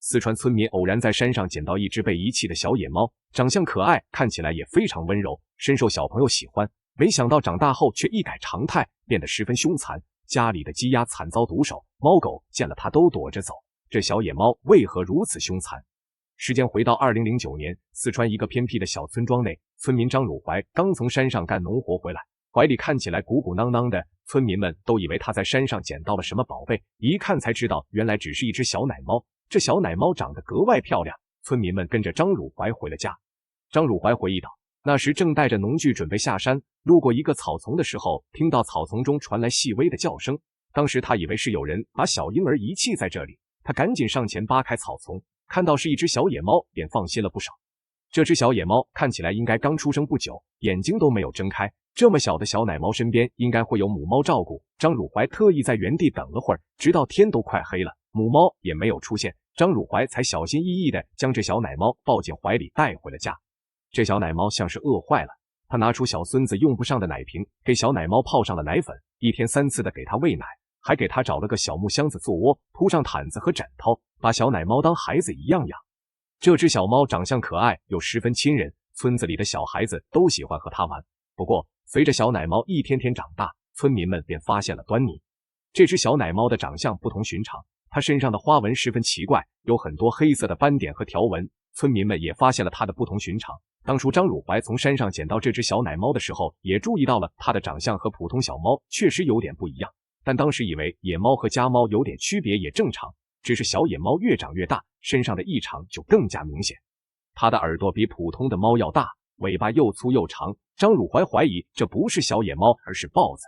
四川村民偶然在山上捡到一只被遗弃的小野猫，长相可爱，看起来也非常温柔，深受小朋友喜欢。没想到长大后却一改常态，变得十分凶残。家里的鸡鸭惨遭毒手，猫狗见了它都躲着走。这小野猫为何如此凶残？时间回到2009年，四川一个偏僻的小村庄内，村民张汝怀刚从山上干农活回来，怀里看起来鼓鼓囊囊的，村民们都以为他在山上捡到了什么宝贝，一看才知道原来只是一只小奶猫。这小奶猫长得格外漂亮，村民们跟着张汝怀回了家。张汝怀回忆道，那时正带着农具准备下山，路过一个草丛的时候，听到草丛中传来细微的叫声，当时他以为是有人把小婴儿遗弃在这里，他赶紧上前扒开草丛，看到是一只小野猫，便放心了不少。这只小野猫看起来应该刚出生不久，眼睛都没有睁开，这么小的小奶猫身边应该会有母猫照顾。张汝怀特意在原地等了会儿，直到天都快黑了，母猫也没有出现，张汝怀才小心翼翼地将这小奶猫抱进怀里带回了家。这小奶猫像是饿坏了，他拿出小孙子用不上的奶瓶，给小奶猫泡上了奶粉，一天3次的给它喂奶，还给它找了个小木箱子做窝，铺上毯子和枕头，把小奶猫当孩子一样养。这只小猫长相可爱又十分亲人，村子里的小孩子都喜欢和它玩。不过随着小奶猫一天天长大，村民们便发现了端倪。这只小奶猫的长相不同寻常，它身上的花纹十分奇怪，有很多黑色的斑点和条纹，村民们也发现了它的不同寻常。当初张汝怀从山上捡到这只小奶猫的时候，也注意到了它的长相和普通小猫确实有点不一样，但当时以为野猫和家猫有点区别也正常，只是小野猫越长越大，身上的异常就更加明显。它的耳朵比普通的猫要大，尾巴又粗又长，张汝怀怀疑这不是小野猫，而是豹子。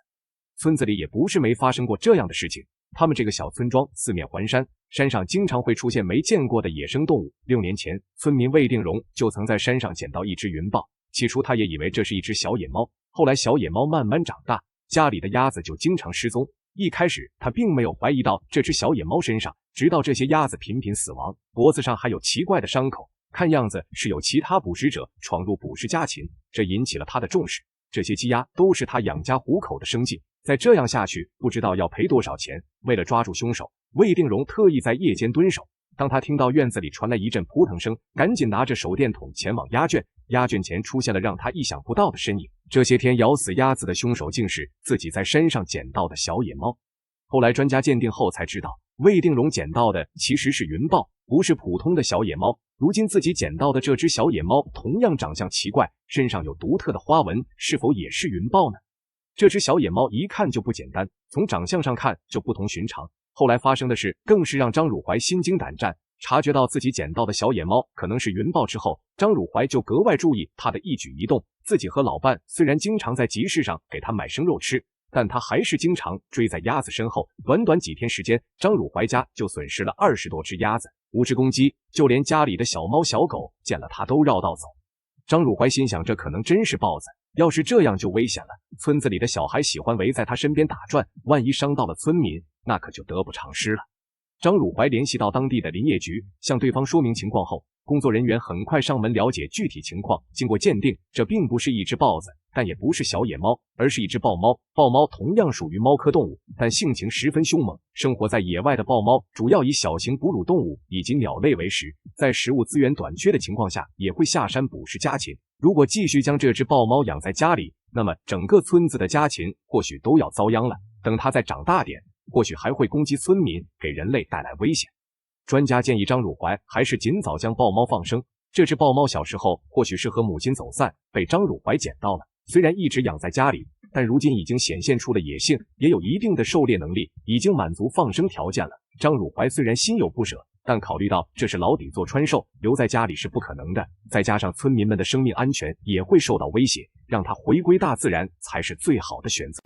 村子里也不是没发生过这样的事情，他们这个小村庄四面环山，山上经常会出现没见过的野生动物。6年前，村民魏定荣就曾在山上捡到一只云豹，起初他也以为这是一只小野猫，后来小野猫慢慢长大，家里的鸭子就经常失踪。一开始他并没有怀疑到这只小野猫身上，直到这些鸭子频频死亡，脖子上还有奇怪的伤口，看样子是有其他捕食者闯入捕食家禽，这引起了他的重视。这些鸡鸭都是他养家糊口的生计，再这样下去不知道要赔多少钱。为了抓住凶手，魏定荣特意在夜间蹲守，当他听到院子里传来一阵扑腾声，赶紧拿着手电筒前往鸭圈，鸭圈前出现了让他意想不到的身影，这些天咬死鸭子的凶手竟是自己在山上捡到的小野猫。后来专家鉴定后才知道，魏定荣捡到的其实是云豹，不是普通的小野猫。如今自己捡到的这只小野猫同样长相奇怪，身上有独特的花纹，是否也是云豹呢？这只小野猫一看就不简单，从长相上看就不同寻常。后来发生的事更是让张汝怀心惊胆战，察觉到自己捡到的小野猫可能是云豹之后，张汝怀就格外注意它的一举一动。自己和老伴虽然经常在集市上给它买生肉吃，但他还是经常追在鸭子身后。短短几天时间，张汝怀家就损失了20多只鸭子，5只公鸡，就连家里的小猫小狗见了他都绕道走。张汝怀心想，这可能真是豹子，要是这样就危险了。村子里的小孩喜欢围在他身边打转，万一伤到了村民，那可就得不偿失了。张汝怀联系到当地的林业局，向对方说明情况后，工作人员很快上门了解具体情况。经过鉴定，这并不是一只豹子，但也不是小野猫，而是一只豹猫。豹猫同样属于猫科动物，但性情十分凶猛。生活在野外的豹猫主要以小型哺乳动物以及鸟类为食，在食物资源短缺的情况下，也会下山捕食家禽。如果继续将这只豹猫养在家里，那么整个村子的家禽或许都要遭殃了。等它再长大点，或许还会攻击村民，给人类带来危险。专家建议张汝怀还是尽早将豹猫放生。这只豹猫小时候或许是和母亲走散，被张汝怀捡到了，虽然一直养在家里，但如今已经显现出了野性，也有一定的狩猎能力，已经满足放生条件了。张汝怀虽然心有不舍，但考虑到这是牢底做穿兽，留在家里是不可能的，再加上村民们的生命安全也会受到威胁，让它回归大自然才是最好的选择。